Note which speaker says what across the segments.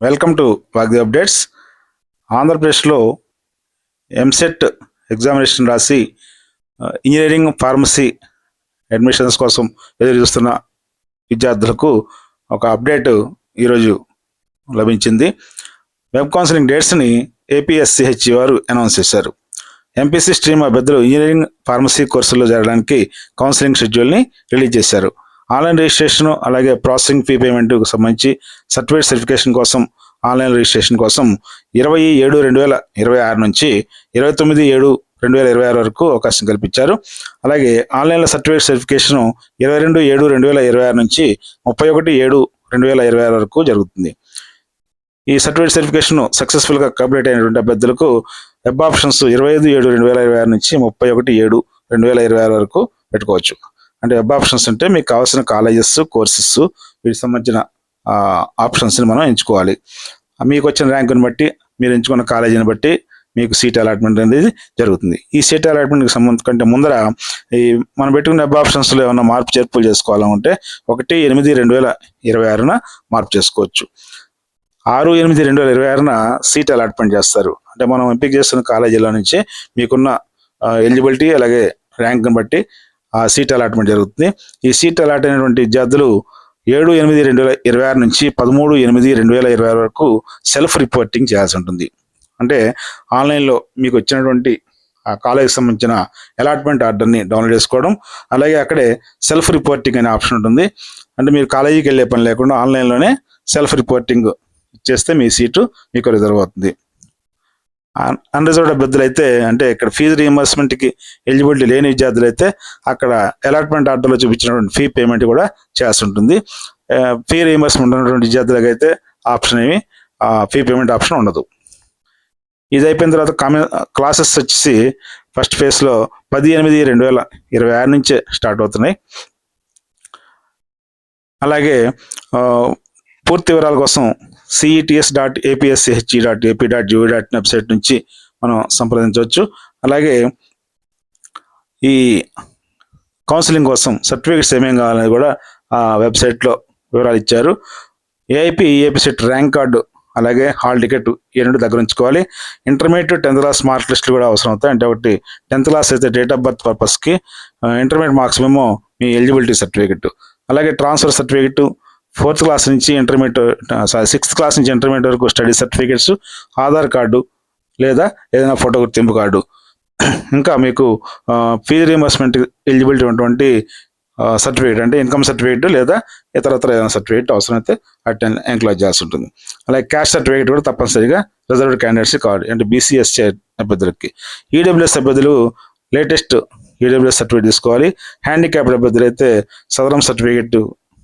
Speaker 1: Welcome to వాగ్ది updates. ఆంధ్రప్రదేశ్లో EAMCET examination రాసి ఇంజనీరింగ్ ఫార్మసీ అడ్మిషన్స్ కోసం ఎదురు చూస్తున్న విద్యార్థులకు ఒక అప్డేట్ ఈరోజు లభించింది. వెబ్ కౌన్సిలింగ్ డేట్స్ని ఏపీఎస్సిహెచ్ వారు అనౌన్స్ చేశారు. ఎంపీసీ స్ట్రీమ్ అభ్యర్థులు ఇంజనీరింగ్ ఫార్మసీ కోర్సుల్లో చేరడానికి కౌన్సిలింగ్ షెడ్యూల్ని రిలీజ్ చేశారు. ఆన్లైన్ రిజిస్ట్రేషన్ అలాగే ప్రాసెసింగ్ ఫీ పేమెంట్కు సంబంధించి సర్టిఫికేట్ వెరిఫికేషన్ కోసం ఆన్లైన్ రిజిస్ట్రేషన్ కోసం 20/7/2026 నుంచి 29/7/2026 వరకు అవకాశం కల్పించారు. అలాగే ఆన్లైన్లో సర్టిఫికేట్ వెరిఫికేషన్ 22/7/2026 నుంచి 31/7/2026 వరకు జరుగుతుంది. ఈ సర్టిఫికేట్ వెరిఫికేషన్ సక్సెస్ఫుల్గా కంప్లీట్ అయినటువంటి అభ్యర్థులకు వెబ్ ఆప్షన్స్ 25/7/2026 నుంచి 31/7/2026 వరకు పెట్టుకోవచ్చు. అంటే వెబ్ ఆప్షన్స్ అంటే మీకు కావాల్సిన కాలేజెస్, కోర్సెస్, వీటికి సంబంధించిన ఆప్షన్స్ని మనం ఎంచుకోవాలి. మీకు వచ్చిన ర్యాంకుని బట్టి, మీరు ఎంచుకున్న కాలేజీని బట్టి మీకు సీట్ అలాట్మెంట్ అనేది జరుగుతుంది. ఈ సీట్ అలాట్మెంట్కి సంబంధం కంటే ముందర ఈ మనం పెట్టుకున్న వెబ్ ఆప్షన్స్లో ఏమైనా మార్పు చేర్పులు చేసుకోవాలంటే 1/8/2026 మార్పు చేసుకోవచ్చు. 6/8/2026 సీట్ అలాట్మెంట్ చేస్తారు. అంటే మనం ఎంపిక చేస్తున్న కాలేజీలో నుంచి మీకున్న ఎలిజిబిలిటీ అలాగే ర్యాంక్ని బట్టి ఆ సీట్ అలాట్మెంట్ జరుగుతుంది. ఈ సీట్ అలాట్ అయినటువంటి విద్యార్థులు 7/8/2026 నుంచి 13/8/2026 వరకు సెల్ఫ్ రిపోర్టింగ్ చేయాల్సి ఉంటుంది. అంటే ఆన్లైన్లో మీకు వచ్చినటువంటి ఆ కాలేజీకి సంబంధించిన అలాట్మెంట్ ఆర్డర్ని డౌన్లోడ్ చేసుకోవడం, అలాగే అక్కడే సెల్ఫ్ రిపోర్టింగ్ అనే ఆప్షన్ ఉంటుంది. అంటే మీరు కాలేజీకి వెళ్ళే పని లేకుండా ఆన్లైన్లోనే సెల్ఫ్ రిపోర్టింగ్ ఇచ్చేస్తే మీ సీటు మీకు రిజర్వ్ అవుతుంది. అన్రిజర్వ్డ్ అభ్యర్థులు అయితే, అంటే ఇక్కడ ఫీజు రీఎంబర్స్మెంట్కి ఎలిజిబిలిటీ లేని విద్యార్థులు అయితే అక్కడ అలాట్మెంట్ ఆర్డర్లో చూపించినటువంటి ఫీ పేమెంట్ కూడా చేయాల్సి ఉంటుంది. ఫీ రీఎంబర్స్మెంట్ ఉన్నటువంటి విద్యార్థులకు అయితే ఆప్షన్ ఏమి ఫీ పేమెంట్ ఆప్షన్ ఉండదు. ఇది అయిపోయిన తర్వాత క్లాసెస్ వచ్చేసి ఫస్ట్ ఫేజ్లో 10/8/2026 నుంచే స్టార్ట్ అవుతున్నాయి. అలాగే పూర్తి వివరాల కోసం cets.apsche.ap.gov.in వెబ్సైట్ నుంచి మనం సంప్రదించవచ్చు. అలాగే ఈ కౌన్సిలింగ్ కోసం సర్టిఫికేట్స్ ఏమేం కావాలని కూడా ఆ వెబ్సైట్లో వివరాలు ఇచ్చారు. ఏఐపి సెట్ ర్యాంక్ కార్డు అలాగే హాల్ టికెట్ ఈ రెండు దగ్గర ఉంచుకోవాలి. ఇంటర్మీడియట్ 10th క్లాస్ మార్క్ లిస్టులు కూడా అవసరం అవుతాయి. అంటే ఒకటి 10th క్లాస్ అయితే డేట్ ఆఫ్ బర్త్ పర్పస్కి, ఇంటర్మీడియట్ మార్క్స్ మేము మీ ఎలిజిబిలిటీ సర్టిఫికెట్, అలాగే ట్రాన్స్ఫర్ సర్టిఫికెట్, 4th క్లాస్ నుంచి ఇంటర్మీడియట్ 6th క్లాస్ నుంచి ఇంటర్మీడియట్ వరకు స్టడీ సర్టిఫికేట్స్, ఆధార్ కార్డు లేదా ఏదైనా ఫోటో గుర్తింపు కార్డు, ఇంకా మీకు ఫీజు రీఎంబర్స్మెంట్ ఎలిజిబిలిటీ ఉన్నటువంటి సర్టిఫికేట్ అంటే ఇన్కమ్ సర్టిఫికేట్ లేదా ఇతరత్ర ఏదైనా సర్టిఫికేట్ అవసరమైతే అటెండ్ ఎంక్లోజ్ చేయాల్సి ఉంటుంది. అలాగే క్యాస్ట్ సర్టిఫికేట్ కూడా తప్పనిసరిగా రిజర్వ్డ్ క్యాండిడేట్స్ కావాలి, అంటే బీసీఎస్సీ అభ్యర్థులకి. ఈడబ్ల్యూఎస్ అభ్యర్థులు లేటెస్ట్ ఈడబ్ల్యూఎస్ సర్టిఫికేట్ తీసుకోవాలి. హ్యాండిక్యాప్డ్ అభ్యర్థులు అయితే సదరం సర్టిఫికేట్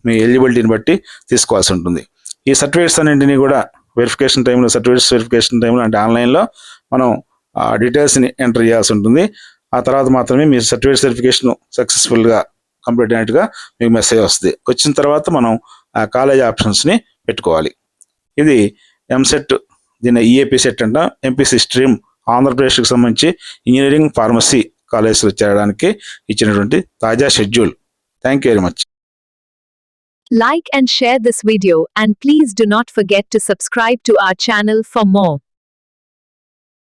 Speaker 1: మీ ఎలిజిబిలిటీని బట్టి తీసుకోవాల్సి ఉంటుంది. ఈ సర్టిఫికేట్స్ అన్నింటినీ కూడా సర్టిఫికేట్స్ వెరిఫికేషన్ టైంలో అంటే ఆన్లైన్లో మనం డీటెయిల్స్ని ఎంటర్ చేయాల్సి ఉంటుంది. ఆ తర్వాత మాత్రమే మీ సర్టిఫికేట్స్ వెరిఫికేషన్ సక్సెస్ఫుల్గా కంప్లీట్ అయినట్టుగా మీకు మెసేజ్ వస్తుంది. వచ్చిన తర్వాత మనం ఆ కాలేజ్ ఆప్షన్స్ని పెట్టుకోవాలి. ఇది ఎంసెట్, దీన్ని ఈఏపీ సెట్ అంట, ఎంపీసీ స్ట్రీమ్ ఆంధ్రప్రదేశ్కి సంబంధించి ఇంజనీరింగ్ ఫార్మసీ కాలేజ్లో చేరడానికి ఇచ్చినటువంటి తాజా schedule. Thank you very much.
Speaker 2: Like and share this video, and please do not forget to subscribe to our channel for more.